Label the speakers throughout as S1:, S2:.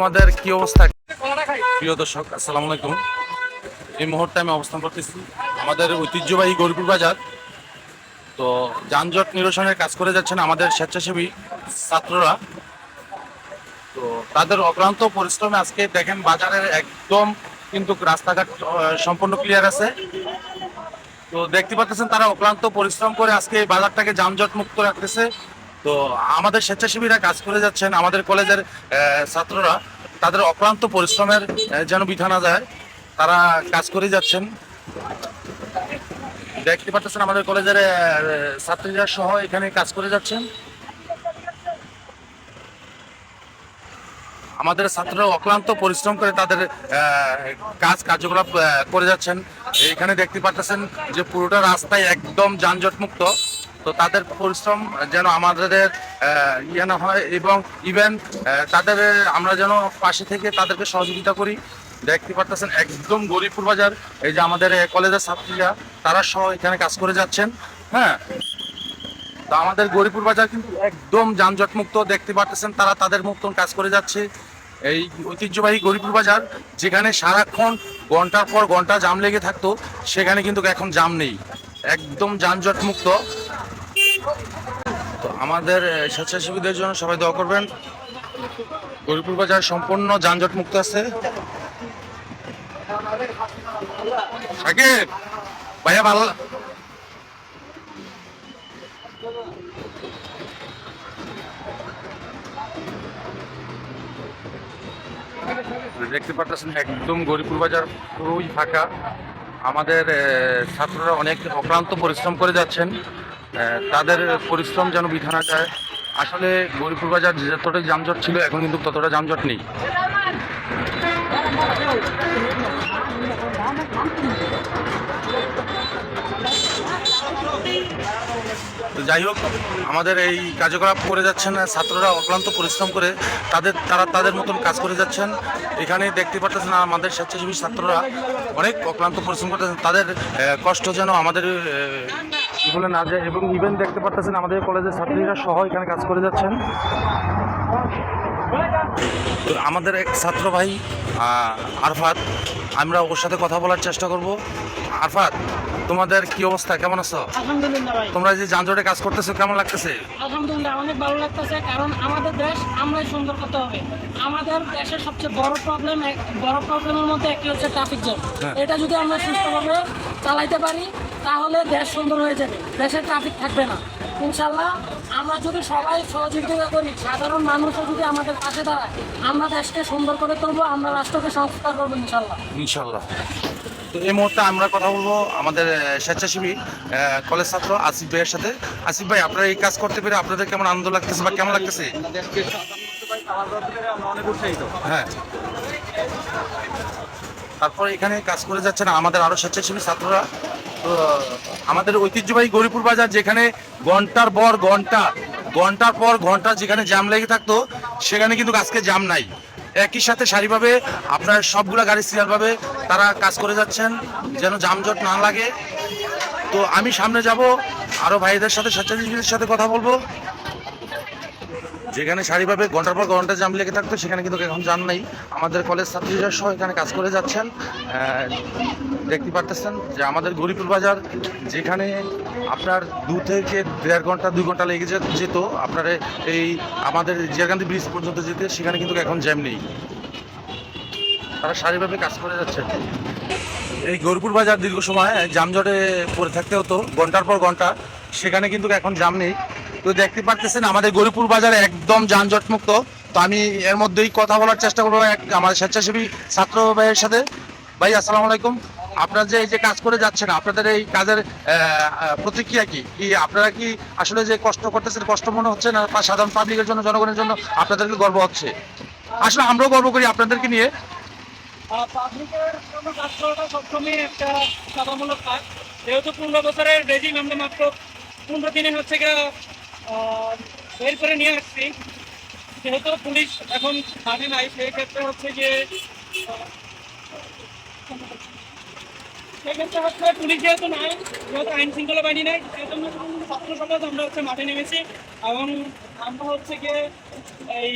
S1: তোমাদের কি অবস্থা প্রিয় দর্শক? আসসালামু আলাইকুম। এই মুহূর্তে আমি অবস্থান করতেছি আমাদের ঐতিহ্যবাহী গরিপুর বাজার। তো যানজট নিরসনের কাজ করে যাচ্ছেন আমাদের স্বেচ্ছাসেবী ছাত্ররা। তো তাদের অক্লান্ত পরিশ্রমে আজকে দেখেন বাজারের একদম কিন্তু রাস্তাঘাট সম্পূর্ণ ক্লিয়ার আছে। তো দেখতে পাচ্ছেন তারা অক্লান্ত পরিশ্রম করে আজকে এই বাজারটাকে যানজট মুক্ত রাখতেছে। তো আমাদের স্বেচ্ছাসেবীরা কাজ করে যাচ্ছেন, আমাদের কলেজের ছাত্ররা তাদের অক্লান্ত পরিশ্রমের যেন বৃথা না যায়, তারা কাজ করে যাচ্ছেন। দেখতে পাচ্ছেন আমাদের কলেজের ছাত্রীরা সহ এখানে কাজ করে যাচ্ছেন। আমাদের ছাত্ররা অক্লান্ত পরিশ্রম করে তাদের কার্যকলাপ করে যাচ্ছেন। এখানে দেখতে পাচ্ছেন যে পুরোটা রাস্তায় একদম যানজট মুক্ত। তো তাদের পরিশ্রম যেন আমাদের ইয়ে না হয়, এবং ইভেন তাদের আমরা যেন পাশে থেকে তাদেরকে সহযোগিতা করি। দেখতে পাচ্ছেন একদম গরিপুর বাজার, এই যে আমাদের কলেজের ছাত্রীরা তারা সহ এখানে কাজ করে যাচ্ছেন। হ্যাঁ, তো আমাদের গরিপুর বাজার কিন্তু একদম যানজট মুক্ত। দেখতে পাচ্ছেন তারা তাদের মতন কাজ করে যাচ্ছে। এই ঐতিহ্যবাহী গরিপুর বাজার যেখানে সারাক্ষণ ঘন্টার পর ঘন্টা জাম লেগে থাকতো, সেখানে কিন্তু এখন জাম নেই, একদম যানজট মুক্ত। তো আমাদের স্বেচ্ছাসেবীদের জন্য সবাই দোয়া করবেন। গরিপুর বাজার সম্পূর্ণ যানজট মুক্ত আছে। সাকিব ভাইয়া ভালো দেখতে পাচ্ছেন একদম গরিপুর বাজার পুরোই ফাঁকা। আমাদের ছাত্ররা অনেক অক্লান্ত পরিশ্রম করে যাচ্ছেন, তাদের পরিশ্রম যেন বৃথা না যায়। আসলে গরিপুর বাজার যতটা যানজট ছিল এখন কিন্তু ততটা যানজট নেই। তো যাই হোক, আমাদের এই কার্যকলাপ করে যাচ্ছেন ছাত্ররা অক্লান্ত পরিশ্রম করে, তারা তাদের মতন কাজ করে যাচ্ছেন। এখানে দেখতে পাচ্ছেন আমাদের স্বেচ্ছাসেবী ছাত্ররা অনেক অক্লান্ত পরিশ্রম করতেছেন, তাদের কষ্ট যেন আমাদের ভুলে না যায়। এবং ইভেন দেখতে পাচ্ছেন আমাদের কলেজের ছাত্রীরা সহ এখানে কাজ করে যাচ্ছেন। তো আমাদের এক ছাত্র ভাই আরফাত, আমরা ওর সাথে কথা বলার চেষ্টা করব। আরফাত, তোমাদের কি অবস্থা, কেমন আছো?
S2: আলহামদুলিল্লাহ ভাই।
S1: তোমরা যে যানজটে কাজ করতেছো কেমন লাগতেছে?
S2: আলহামদুলিল্লাহ অনেক ভালো লাগতেছে, কারণ আমাদের দেশ আমরাই সুন্দর করতে হবে। আমাদের দেশের সবচেয়ে বড় প্রবলেমের মধ্যে একটি হচ্ছে ট্রাফিক জ্যাম। এটা যদি আমরা সুস্থভাবে চালাইতে পারি তাহলে দেশ সুন্দর হয়ে যাবে, দেশে ট্রাফিক থাকবে না ইনশাল্লাহ। আমরা যদি সবাই সহযোগিতা করি, সাধারণ মানুষও যদি আমাদের পাশে দাঁড়ায়, আমরা দেশকে সুন্দর করে তুলবো, আমরা রাষ্ট্রকে সংস্কার করবো ইনশাল্লাহ।
S1: ইনশাল্লাহ। তো এই মুহূর্তে আমরা কথা বলবো আমাদের স্বেচ্ছাসেবী কলেজ ছাত্র আসিফ ভাইয়ের সাথে। আসিফ ভাই, আপনারা এই কাজ করতে পেরে আপনাদের কেমন আনন্দ লাগতেছে বা কেমন লাগতেছে? হ্যাঁ, তারপর এখানে কাজ করে যাচ্ছে না আমাদের আরো স্বেচ্ছাসেবী ছাত্ররা। তো আমাদের ঐতিহ্যবাহী গরিপুর বাজার যেখানে ঘন্টার পর ঘন্টা যেখানে জ্যাম লেগে থাকতো, সেখানে কিন্তু আজকে জ্যাম নাই। একই সাথে সারিভাবে আপনার সবগুলা গাড়ি সিরিয়ালভাবে তারা কাজ করে যাচ্ছেন যেন যানজট না লাগে। তো আমি সামনে যাব, আরো ভাইদের সাথে স্বেচ্ছাসেবীদের সাথে কথা বলবো। যেখানে সারিভাবে ঘন্টার পর ঘন্টা জাম লেগে থাকতো, সেখানে কিন্তু এখন জাম নাই। আমাদের কলেজ ছাত্রীরা সহ এখানে কাজ করে যাচ্ছেন। দেখতে পারতেছেন যে আমাদের গরিপুর বাজার যেখানে আপনার 2 থেকে 1.5 ঘন্টা 2 ঘন্টা লেগে যেত আপনার এই আমাদের জিয়ারকান্দি ব্রিজ পর্যন্ত যেতে, সেখানে কিন্তু এখন জ্যাম নেই, তারা সারিভাবে কাজ করে যাচ্ছে। এই গরিপুর বাজার দীর্ঘ সময় যানজটে পড়ে থাকতে হতো ঘন্টার পর ঘন্টা, সেখানে কিন্তু এখন জ্যাম নেই। তো দেখতে পাচ্ছেন আমাদের গরিপুর বাজারে একদম যানজট মুক্ত। তো আমি এর মধ্যেই কথা বলার চেষ্টা করবো আমাদের স্বেচ্ছাসেবী ছাত্র ভাইয়ের সাথে। ভাই আসসালামু আলাইকুম। আপনারা যে এই যে কাজ করে যাচ্ছেন, আপনাদের এই কাজের প্রতিক্রিয়া কি? আপনারা কি আসলে যে কষ্ট করতেছেন কষ্ট মনে হচ্ছে না, সাধারণ পাবলিকের জন্য, জনগণের জন্য আপনাদেরকে গর্ব হচ্ছে? আসলে আমরাও গর্ব করি আপনাদেরকে নিয়ে।
S2: পাবলিকের জন্য কাজ করাটা সবসময় একটা বাধামূলক কাজ, যেহেতু 15 বছরের রেজিম আমরা মাত্র 15 দিনে হচ্ছে বের করে নিয়ে আসছি। যেহেতু পুলিশ এখন মানে নাই, সেই ক্ষেত্রে হচ্ছে যে পুলিশ যেহেতু নাই, যেহেতু আইন শৃঙ্খলা বাহিনী নাই, সেজন্য
S3: ছাত্র সমাজ আমরা হচ্ছে মাঠে নেমেছি এবং আমরা হচ্ছে গিয়ে এই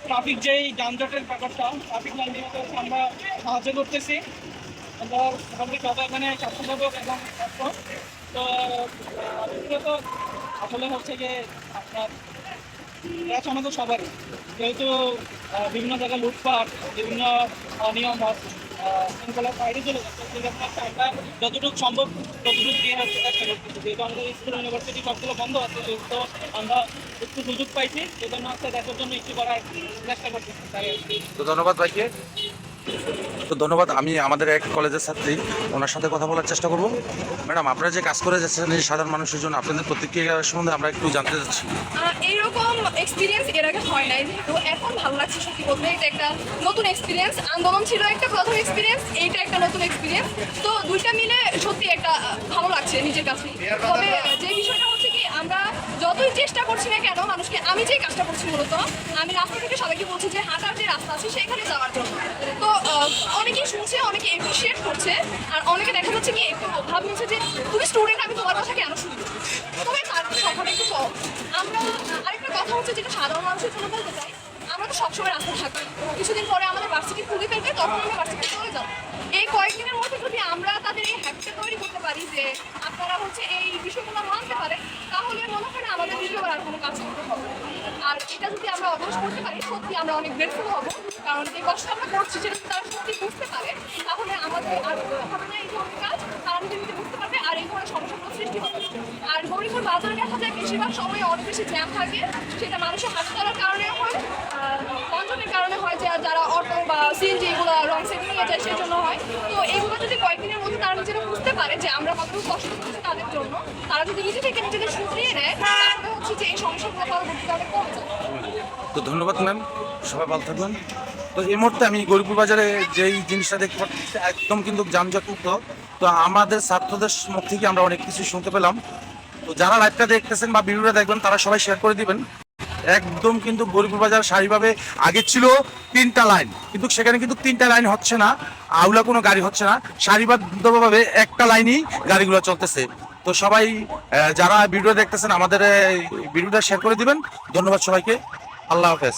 S3: ট্রাফিক যেই যানজটের ব্যাপারটা ট্রাফিক লাইন দিয়ে হচ্ছে আমরা সাহায্য করতেছি। আমরা মোটামুটি সবাই এখানে স্বাস্থ্যসেবক এবং ছাত্র। তো ব্যক্তিগত আসলে হচ্ছে গিয়ে আপনার এটা আমাদের সবারই, যেহেতু বিভিন্ন জায়গায় লুটপাট, বিভিন্ন অনিয়ম শৃঙ্খলার বাইরে চলে যাচ্ছে, সেজন্য আমরা যতটুকু সম্ভব ততটুকু দিয়ে হচ্ছে চেষ্টা করতেছি। যেহেতু আমাদের স্কুল ইউনিভার্সিটি সবগুলো বন্ধ আছে, সেহেতু আমরা একটু সুযোগ পাইছি, সেজন্য হচ্ছে দেশের জন্য একটু করার চেষ্টা করতেছি। তাই আর কি।
S1: তো ধন্যবাদ ভাইকে। তো ধন্যবাদ। আমি আমাদের এক কলেজের ছাত্রী, ওনার সাথে কথা বলার চেষ্টা করব। ম্যাডাম, আপনারা যে কাজ করে যাচ্ছেন এই সাধারণ মানুষের জন্য, আপনাদের প্রতিক্রিয়া সম্বন্ধে আমরা একটু জানতে চাচ্ছি।
S4: এইরকম এক্সপিরিয়েন্স এর আগে হয় নাই, তো এখন ভালো লাগছে সত্যি বলতে। এটা একটা নতুন এক্সপিরিয়েন্স। আন্দোলন ছিল একটা প্রথম এক্সপিরিয়েন্স, এইটা একটা নতুন এক্সপিরিয়েন্স। তো দুইটা মিলে সত্যি একটা ভালো লাগছে নিজের কাছে। তবে যে বিষয়টা হচ্ছে কি, আমরা যতই চেষ্টা করছি না কেন মানুষকে, আমি যেই কাজটা করছি মূলত, আমি রাস্তা থেকে সবাইকে বলছি যে হাঁটার যে রাস্তা আছে সেখানে যাওয়ার জন্য। তো অনেকেই শুনছে, অনেকে এপ্রিসিয়েট করছে, আর অনেকে দেখা যাচ্ছে কি একটু ভাবছে যে তুমি স্টুডেন্ট, আমি তোমার কথা কেন শুনবো। তবে তার সংখ্যাটা একটু কম। আমরা আরেকটা কথা হচ্ছে যেটা সাধারণ মানুষের জন্য বলতে চাই, আমরা তো সবসময় রাস্তায় থাকবো, কিছুদিন পরে আমাদের ভার্সিটি খুলে ফেলবে, তখন আমরা ভার্সিটি চলে যাবো। এই কয়েকদিনের মধ্যে যদি আমরা তাদের এই হ্যাবিটটা তৈরি করতে পারি যে আপনারা হচ্ছে এই বিষয়গুলো মানতে পারেন, তাহলে মনে হয় না আমাদের দ্বিতীয়বার আর কোনো কাজ করতে হবে। আর এটা যদি আমরা অভ্যাস করতে পারি, সত্যি আমরা অনেক গ্রেটফুল হবো। কারণ যে কষ্ট আমরা করছি সেটা যদি তারা সত্যি বুঝতে পারে, তাহলে আমাদের আর হবে না এই ধরনের কাজ। তারা নিজে নিজে বুঝতে পারবে, আর এই ধরনের সমস্যাগুলো সৃষ্টি হবে। আর গৌরীপুর বাজারে দেখা যায় বেশিরভাগ সময় অনেক বেশি জ্যাম থাকে, সেটা মানুষের হাত চলার কারণে হয়, যানজটের কারণে হয়, যে যারা অটো বা সিএনজি এগুলো রং সাইড নিয়ে যায় সেই জন্য হয়। তো এইগুলো যদি কয়েকদিনের মধ্যে তারা নিজেরা বুঝতে পারে যে আমরা কতটুকু কষ্ট করছি তাদের জন্য, তারা যদি নিজে থেকে নিজেদের শুধরিয়ে নেয়, তাহলে হচ্ছে যে এই সমস্যাগুলো পরবর্তীতে অনেক কমে যায়।
S1: তো ধন্যবাদ ম্যাম, সবাই ভালো থাকবেন। তো এই মুহূর্তে আমি গরিপুর বাজারে যেই জিনিসটা দেখতে পাচ্ছি একদম কিন্তু যানজট মুক্ত। তো আমাদের ছাত্রদের মুখ থেকে আমরা অনেক কিছু শুনতে পেলাম। তো যারা লাইভটা দেখতেছেন বা ভিডিওটা দেখবেন তারা সবাই শেয়ার করে দিবেন। একদম কিন্তু গরিপুর বাজার সারিভাবে, আগে ছিল 3টা লাইন, কিন্তু সেখানে কিন্তু 3টা লাইন হচ্ছে না, আউলা কোনো গাড়ি হচ্ছে না, সারিবদ্ধভাবে একটা লাইনই গাড়িগুলো চলতেছে। তো সবাই যারা ভিডিও দেখতেছেন আমাদের ভিডিওটা শেয়ার করে দিবেন। ধন্যবাদ সবাইকে, আল্লাহ হাফেজ।